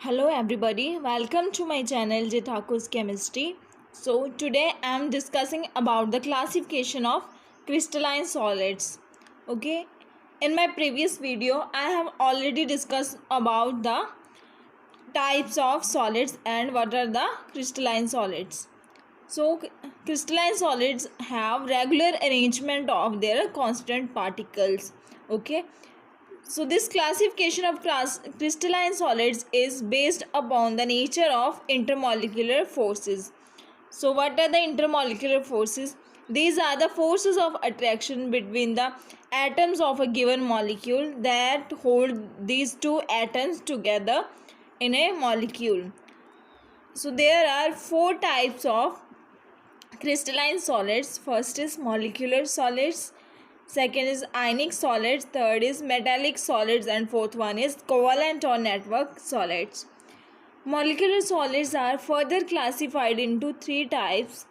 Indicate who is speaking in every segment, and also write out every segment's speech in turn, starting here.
Speaker 1: Hello everybody, welcome to my channel J Thakur's Chemistry. So today I am discussing about the classification of crystalline solids. Okay, in my previous video I have already discussed about the types of solids and what are the crystalline solids. So crystalline solids have regular arrangement of their constant particles. Okay, so this classification of crystalline solids is based upon the nature of intermolecular forces. So what are the intermolecular forces? These are the forces of attraction between the atoms of a given molecule that hold these two atoms together in a molecule. So there are four types of crystalline solids. First is molecular solids, second is ionic solids, third is metallic solids, and fourth one is covalent or network solids. Molecular solids are further classified into three types: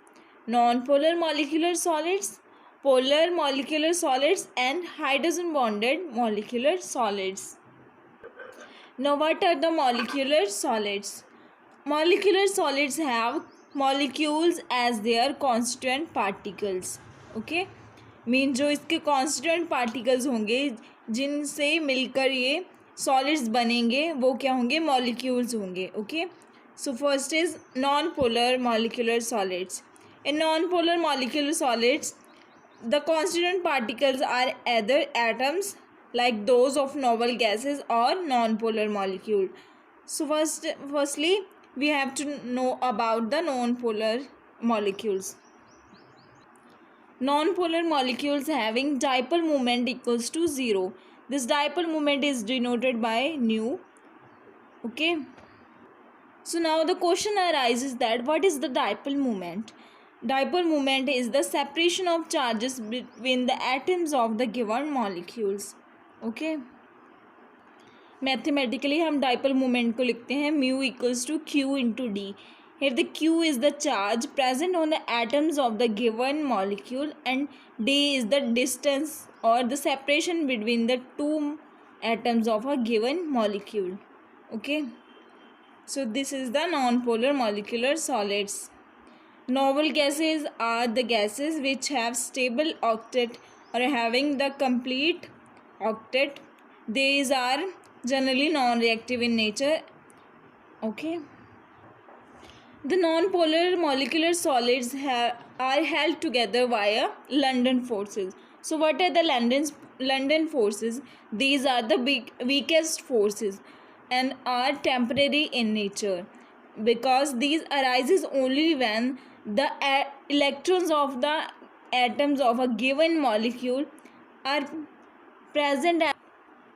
Speaker 1: non-polar molecular solids, polar molecular solids, and hydrogen bonded molecular solids. Now what are the molecular solids? Molecular solids have molecules as their constituent particles. Okay, mean जो इसके constituent particles होंगे जिनसे मिलकर ये solids बनेंगे वो क्या होंगे? मॉलिक्यूल्स होंगे. Okay, so first is non polar molecular solids. In non polar molecular solids the constituent particles are either atoms like those of noble gases or non-polar molecule. So firstly we have to know about the non-polar molecules. Non-polar molecules having dipole moment equals to 0. This dipole moment is denoted by nu. Okay, so now the question arises that what is the dipole moment? Dipole moment is the separation of charges between the atoms of the given molecules. Okay, mathematically हम dipole moment को लिखते हैं mu equals to q into d. Here the q is the charge present on the atoms of the given molecule and d is the distance or the separation between the two atoms of a given molecule. Okay, so this is the non-polar molecular solids. Noble gases are the gases which have stable octet or having the complete octet. These are generally non-reactive in nature. Okay, the non-polar molecular solids are held together via London forces. So what are the London forces? These are the weakest forces and are temporary in nature because these arises only when the electrons of the atoms of a given molecule are present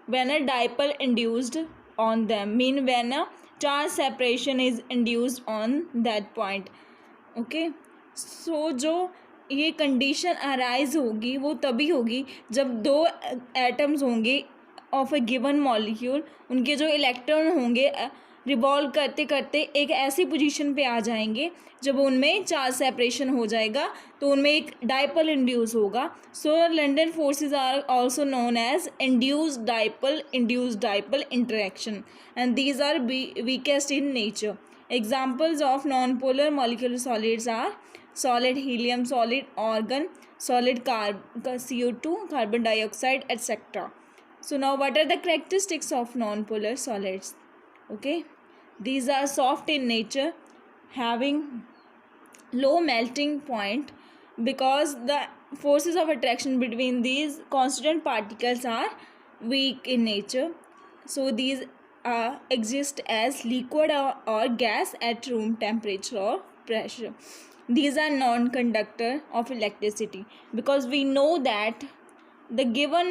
Speaker 1: when a dipole induced on them, mean when a charge separation is induced on that point. Okay, so जो ये condition arise होगी वो तभी होगी जब दो atoms होंगे of A given molecule, उनके जो इलेक्ट्रॉन होंगे रिवॉल्व करते करते एक ऐसी पोजीशन पे आ जाएंगे जब उनमें चार्ज सेपरेशन हो जाएगा तो उनमें एक डाइपोल इंड्यूस होगा. So London forces are also known as induced dipole interaction and these are weakest in nature. Examples of non polar molecular solids are solid helium, solid argon, solid CO2, carbon dioxide, etc. So now what are the characteristics of non-polar solids? Okay, these are soft in nature, having low melting point because the forces of attraction between these constituent particles are weak in nature. So these exist as liquid or gas at room temperature or pressure. These are non-conductor of electricity because we know that the given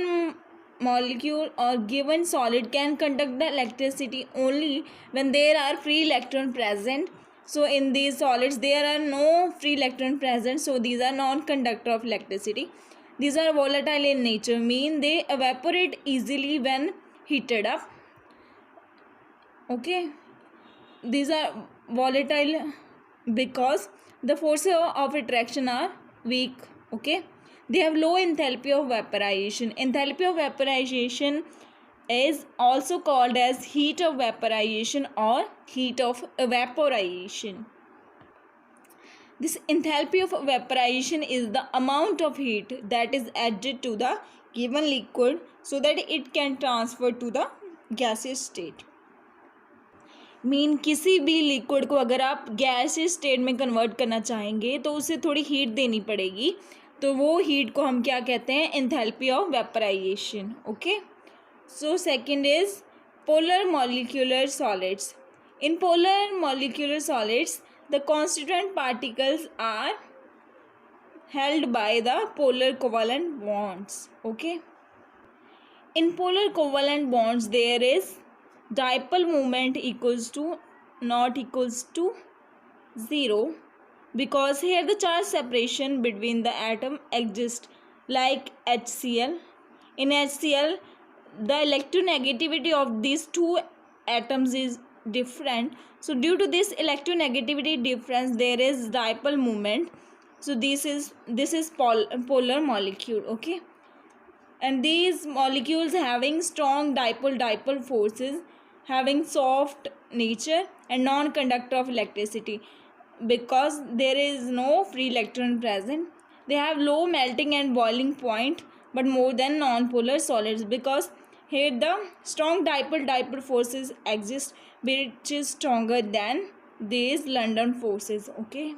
Speaker 1: molecule or given solid can conduct the electricity only when there are free electron present. So in these solids there are no free electron present, so these are non-conductor of electricity. These are volatile in nature, mean they evaporate easily when heated up. Okay, these are volatile because the forces of attraction are weak. Okay, they have low enthalpy of vaporization. Enthalpy of vaporization is also called as heat of vaporization or heat of evaporation. This enthalpy of vaporization is the amount of heat that is added to the given liquid so that it can transfer to the gaseous state. किसी भी liquid को अगर आप gaseous state में convert करना चाहेंगे तो उसे थोड़ी हीट देनी पड़ेगी, तो वो हीट को हम क्या कहते हैं, enthalpy of vaporisation. Okay, so second is polar molecular solids. In polar molecular solids the constituent particles are held by the polar covalent bonds. Okay, in polar covalent bonds there is dipole moment equals to not equals to 0 because here the charge separation between the atom exists like HCl. In HCl the electronegativity of these two atoms is different, so due to this electronegativity difference there is dipole moment. So this is polar molecule. Okay, and these molecules having strong dipole forces, having soft nature and non-conductor of electricity because there is no free electron present. They have low melting and boiling point but more than non-polar solids because here the strong dipole forces exist which is stronger than these London forces. Okay,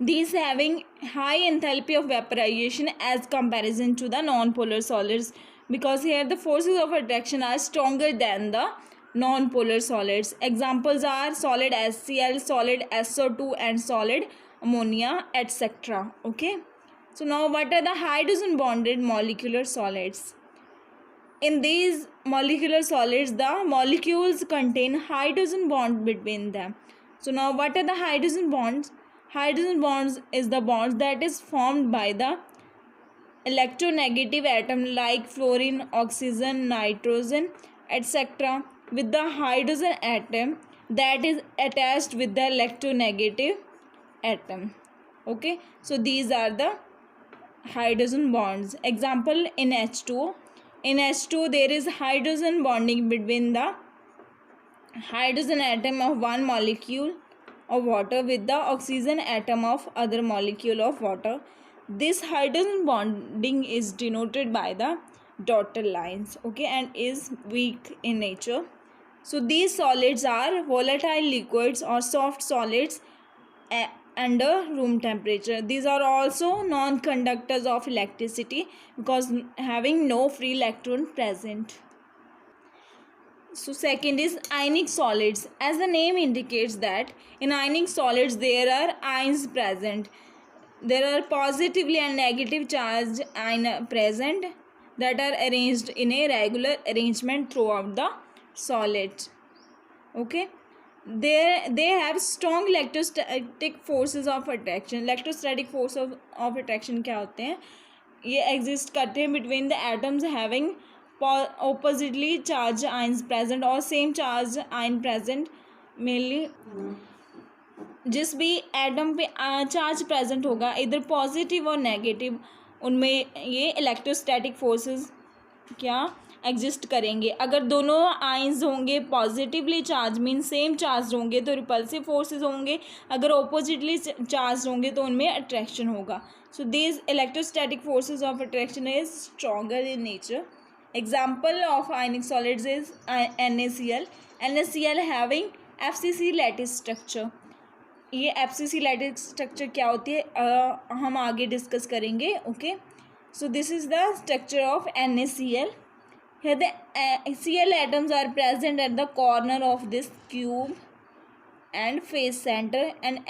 Speaker 1: these having high enthalpy of vaporization as comparison to the non-polar solids because here the forces of attraction are stronger than the non-polar solids. Examples are solid HCl, solid SO2 and solid ammonia, etc. Okay, so now what are the hydrogen bonded molecular solids? In these molecular solids the molecules contain hydrogen bond between them. So now what are the hydrogen bonds? Hydrogen bonds is the bonds that is formed by the electronegative atom like fluorine, oxygen, nitrogen, etc. with the hydrogen atom that is attached with the electronegative atom. Okay, so these are the hydrogen bonds. Example in H2O. In H2O there is hydrogen bonding between the hydrogen atom of one molecule of water with the oxygen atom of other molecule of water. This hydrogen bonding is denoted by the dotted lines. Okay, and is weak in nature. So these solids are volatile liquids or soft solids under room temperature. These are also non-conductors of electricity because having no free electron present. So second is ionic solids. As the name indicates that in ionic solids there are ions present. There are positively and negative charged ions present that are arranged in a regular arrangement throughout the solid. Okay, they have strong electrostatic forces of attraction. Electrostatic force of attraction क्या होते हैं, ये exist करते हैं between the atoms having oppositely charged ions present or same charged ion present. Mainly जिस भी atom पे charge present होगा इधर पॉजिटिव और नेगेटिव, उनमें ये इलेक्ट्रोस्टैटिक फोर्सेस क्या एग्जिस्ट करेंगे. अगर दोनों आयंस होंगे positively charge mean same charge होंगे तो रिपल्सिव फोर्सेस होंगे, अगर ऑपोजिटली चार्ज होंगे तो उनमें अट्रैक्शन होगा. So these electrostatic forces of attraction is stronger in nature. Example of ionic solids is NaCl. NaCl having FCC lattice structure. ये FCC lattice structure क्या होती है हम आगे डिस्कस करेंगे. Okay, so this is the structure of NaCl. Here the Cl atoms are present at the corner of this cube and face center, and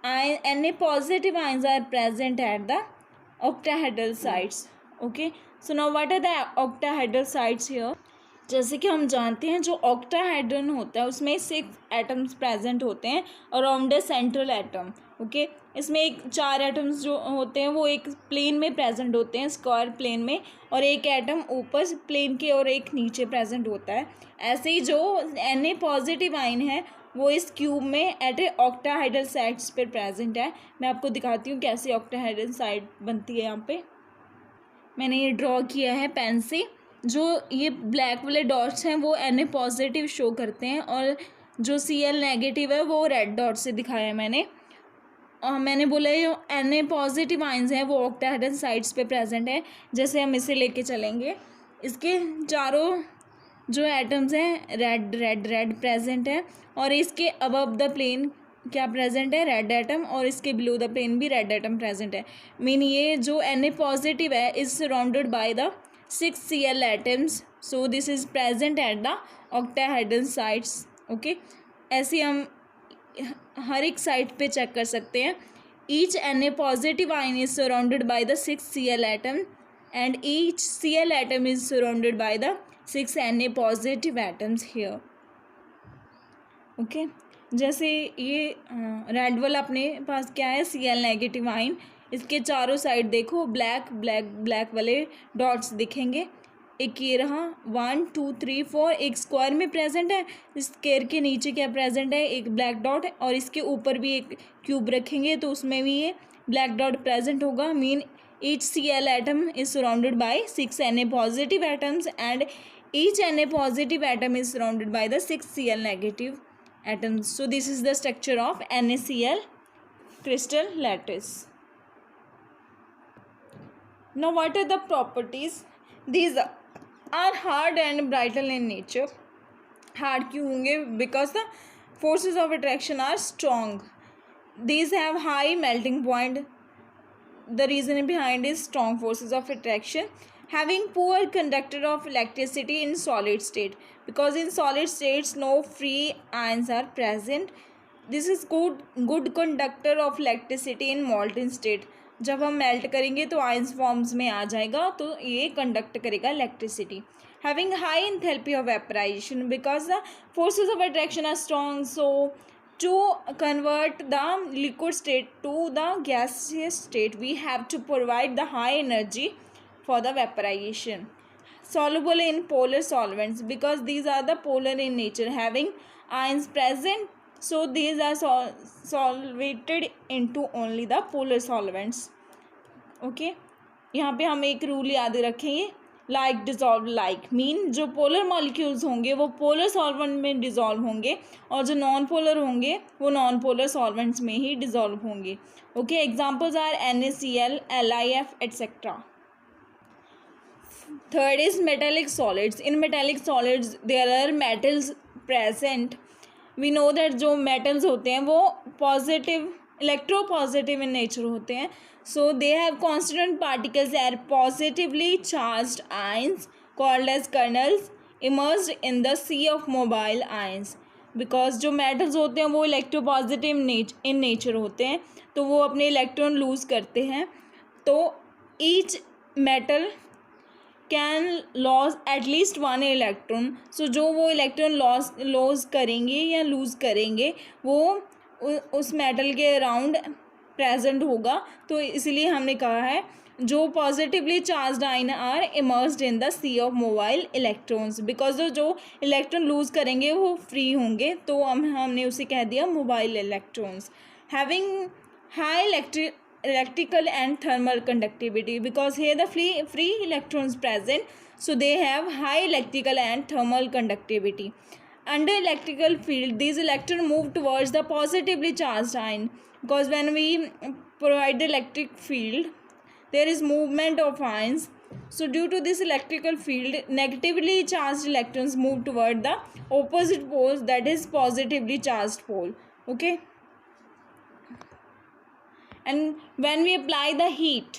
Speaker 1: Na positive ions are present at the octahedral sites. Okay, so now what are the octahedral sites here? जैसे कि हम जानते हैं जो octahedron होता है उसमें 6 atoms present होते हैं around a central atom. Okay, इसमें एक 4 एटम्स जो होते हैं वो एक प्लेन में प्रेजेंट होते हैं, स्क्वायर प्लेन में, और एक एटम ऊपर प्लेन के और एक नीचे प्रेजेंट होता है. ऐसे ही जो Na पॉजिटिव आयन है वो इस क्यूब में एट ए ऑक्टाहेड्रल साइट्स पर प्रेजेंट है. मैं आपको दिखाती हूँ कैसे ऑक्टाहेड्रल साइट बनती है. यहाँ पे मैंने ये ड्रॉ किया है पेन से. जो ये ब्लैक वाले डॉट्स हैं वो Na पॉजिटिव शो करते हैं, और जो Cl नेगेटिव है वो रेड डॉट से दिखाया है मैंने। और मैंने बोला ये Na पॉजिटिव आइंस हैं वो ऑक्टाहेड्रल साइड्स पे प्रेजेंट है। जैसे हम इसे लेके चलेंगे, इसके चारों जो एटम्स हैं रेड रेड रेड प्रेजेंट है, और इसके अबव द प्लेन क्या प्रेजेंट है, रेड एटम, और इसके बिलो द प्लेन भी रेड एटम प्रेजेंट है। मीन ये जो Na पॉजिटिव है is surrounded by the 6 Cl atoms, so this is present at the octahedral sides. Okay, ऐसे हम हर एक साइड पे चेक कर सकते हैं। Each Na positive ion is surrounded by the 6 Cl atom, and each Cl atom is surrounded by the 6 Na positive atoms here. Okay, जैसे ये red वाला अपने पास क्या है, Cl नेगेटिव आयन, इसके चारों साइड देखो ब्लैक ब्लैक ब्लैक वाले डॉट्स दिखेंगे। एक ये रहा 1 2 3 4, एक स्क्वायर में प्रेजेंट है, इस स्क्वायर के नीचे क्या प्रेजेंट है, एक ब्लैक डॉट है, और इसके ऊपर भी एक क्यूब रखेंगे तो उसमें भी ये ब्लैक डॉट प्रेजेंट होगा। Mean each Cl atom is surrounded by 6 Na positive atoms, and each Na positive atom is surrounded by the 6 Cl negative atoms. So this is the structure of NaCl crystal lattice. Now what are the properties? These are hard and brittle in nature. Hard क्यों होंगे? Because the forces of attraction are strong. These have high melting point. The reason behind is strong forces of attraction. Having poor conductor of electricity in solid state, because in solid states no free ions are present. This is good conductor of electricity in molten state. जब हम melt करेंगे तो ions forms में आ जाएगा, तो ये conduct करेगा electricity. Having high enthalpy of vaporization, because the forces of attraction are strong, so to convert the liquid state to the gaseous state we have to provide the high energy for the vaporization. Soluble in polar solvents, because these are the polar in nature, having ions present, so these are solvated into only the polar solvents. Okay, यहाँ पे हम एक rule याद रखेंगे, like dissolve like, mean जो polar molecules होंगे वो polar solvent में डिजॉल्व होंगे, और जो नॉन पोलर होंगे वो नॉन पोलर सॉल्वेंट्स में ही डिजॉल्व होंगे. Okay, examples are NaCl, LiF et cetera. Third is metallic solids. In metallic solids there are metals present. We know that जो metals होते हैं वो positive, electropositive in nature होते हैं. So they have constituent particles are positively charged ions called as kernels immersed in the sea of mobile ions. Because जो metals होते हैं वो electropositive in nature होते हैं, तो वो अपने electron lose करते हैं. तो each metal can loss at least 1 electron. So जो वो इलेक्ट्रॉन लॉस करेंगे या लूज़ करेंगे वो उस मेटल के अराउंड प्रेजेंट होगा. तो इसलिए हमने कहा है जो positively charged ion are immersed in the sea of mobile electrons, because जो इलेक्ट्रॉन लूज़ करेंगे वो फ्री होंगे, तो हमने उसे कह दिया mobile electrons. Having high electrical and thermal conductivity, because here the free electrons present, so they have high electrical and thermal conductivity. Under electrical field these electrons move towards the positively charged ion, because when we provide the electric field there is movement of ions. So due to this electrical field negatively charged electrons move toward the opposite poles, that is positively charged pole. Okay, and when we apply the heat,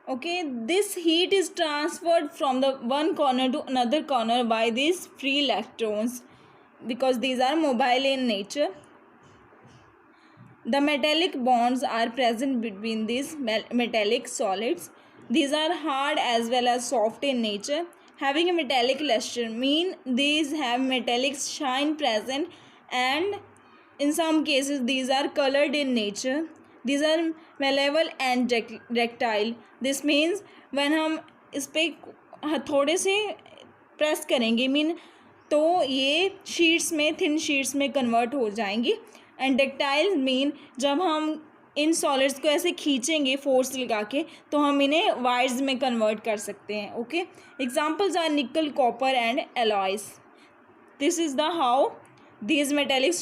Speaker 1: okay, this heat is transferred from the one corner to another corner by these free electrons, because these are mobile in nature. The metallic bonds are present between these metallic solids. These are hard as well as soft in nature, having a metallic luster, mean these have metallic shine present, and in some cases these are colored in nature. These are malleable and ductile. This means when हम इस पर थोड़े से press करेंगे mean तो ये sheets में thin sheets में कन्वर्ट हो जाएंगी. एंड डक्टाइल मीन जब हम इन सॉलिड्स को ऐसे खींचेंगे फोर्स लगा के तो हम इन्हें वायर्स में कन्वर्ट कर सकते हैं. ओके, एग्जांपल्स आर निकल, copper and alloys. This is the how these metallic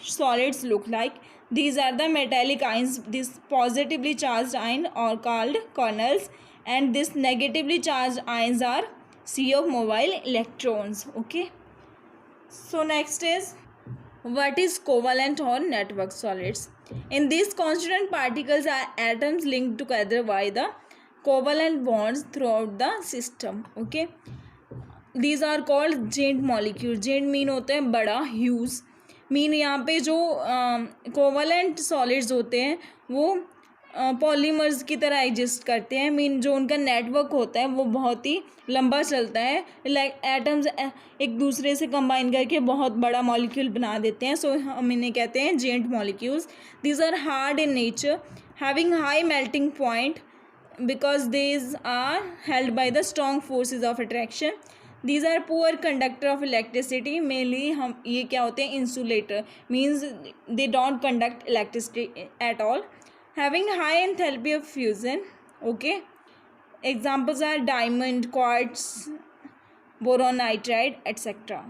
Speaker 1: solids look like. These are the metallic ions. This positively charged ion are called kernels, and this negatively charged ions are sea of mobile electrons. Okay. So next is, what is covalent or network solids? In these constituent particles are atoms linked together by the covalent bonds throughout the system. Okay. These are called giant molecule. Giant mean होता है बड़ा, huge mean. यहाँ पे जो covalent solids होते हैं वो polymers की तरह एग्जिस्ट करते हैं. मीन जो उनका नेटवर्क होता है वो बहुत ही लंबा चलता है. लाइक एटम्स एक दूसरे से कंबाइन करके बहुत बड़ा मॉलिक्यूल बना देते हैं. सो हम इन्हें कहते हैं giant molecules. These are hard in nature, having high melting point because these are held by the strong forces of attraction. These are poor conductor of electricity. Mainly हम ये क्या होते हैं, insulator, means they don't conduct electricity at all. Having high enthalpy of fusion. Okay, examples are diamond, quartz, boron nitride, etc.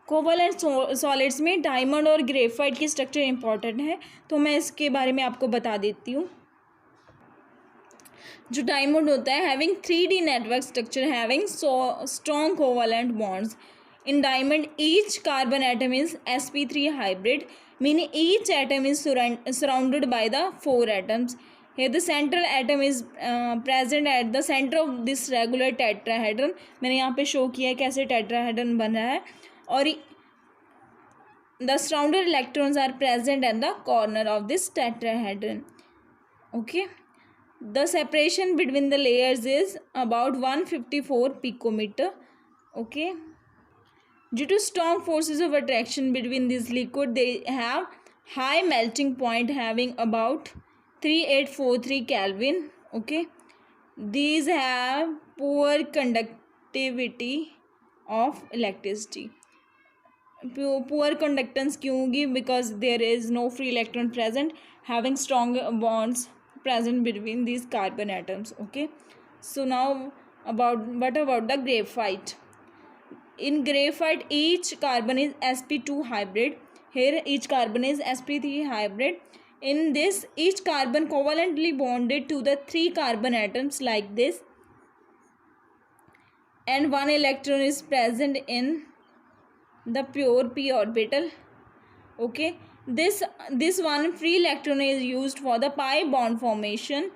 Speaker 1: Covalent solids में diamond और graphite की structure important है, तो मैं इसके बारे में आपको बता देती हूँ. जो डायमंड होता है, having 3D network structure having strong covalent bonds. In diamond each carbon atom is sp3 hybrid, meaning each atom is surrounded by the 4 atoms. Here the central atom is present at the center of this regular tetrahedron. मैंने यहाँ पे show किया है कैसे tetrahedron बन रहा है. और the surrounded electrons are present at the corner of this tetrahedron. Okay. The separation between the layers is about 154 picometer. Okay. Due to strong forces of attraction between these liquid, they have high melting point having about 3843 Kelvin. Okay. These have poor conductivity of electricity. Poor conductance क्यों होगी? Because there is no free electron present, having strong bonds present between these carbon atoms. Okay, so now what about the graphite? In graphite each carbon is sp2 hybrid. Here each carbon is sp3 hybrid. In this each carbon covalently bonded to the 3 carbon atoms like this, and 1 electron is present in the pure p orbital. Okay, this one free electron is used for the pi bond formation.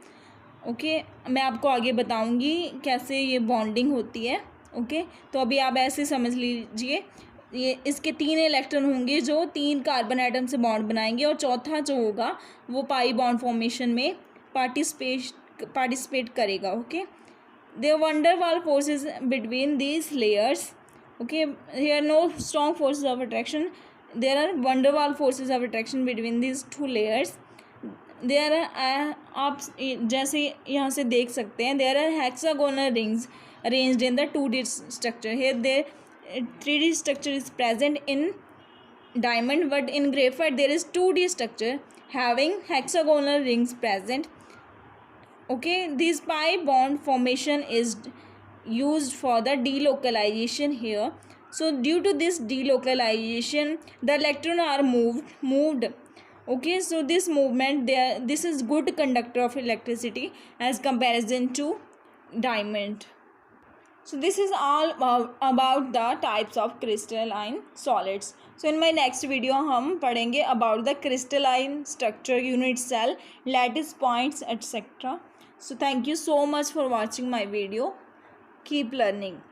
Speaker 1: Okay, मैं आपको आगे बताऊंगी कैसे ये bonding होती है. Okay, तो अभी आप ऐसे समझ लीजिए, ये इसके 3 इलेक्ट्रॉन होंगे जो 3 कार्बन एटम से बॉन्ड बनाएंगे, और चौथा जो होगा वो पाई बॉन्ड फॉर्मेशन में पार्टिसिपेट करेगा. Okay, there van der Waals forces between these layers. Okay, here no strong forces of attraction. There are van der Waals forces of attraction between these 2 layers. There are आप जैसे यहाँ से देख सकते हैं, there are hexagonal rings arranged in the 2D structure. Here there 3D structure is present in diamond, but in graphite there is 2D structure having hexagonal rings present. Okay, this pi bond formation is used for the delocalization here. So due to this delocalization, the electron are moved. Okay, so this movement this is good conductor of electricity as comparison to diamond. So this is all about the types of crystalline solids. So in my next video हम पढ़ेंगे about the crystalline structure, unit cell, lattice points, etc. So thank you so much for watching my video. Keep learning.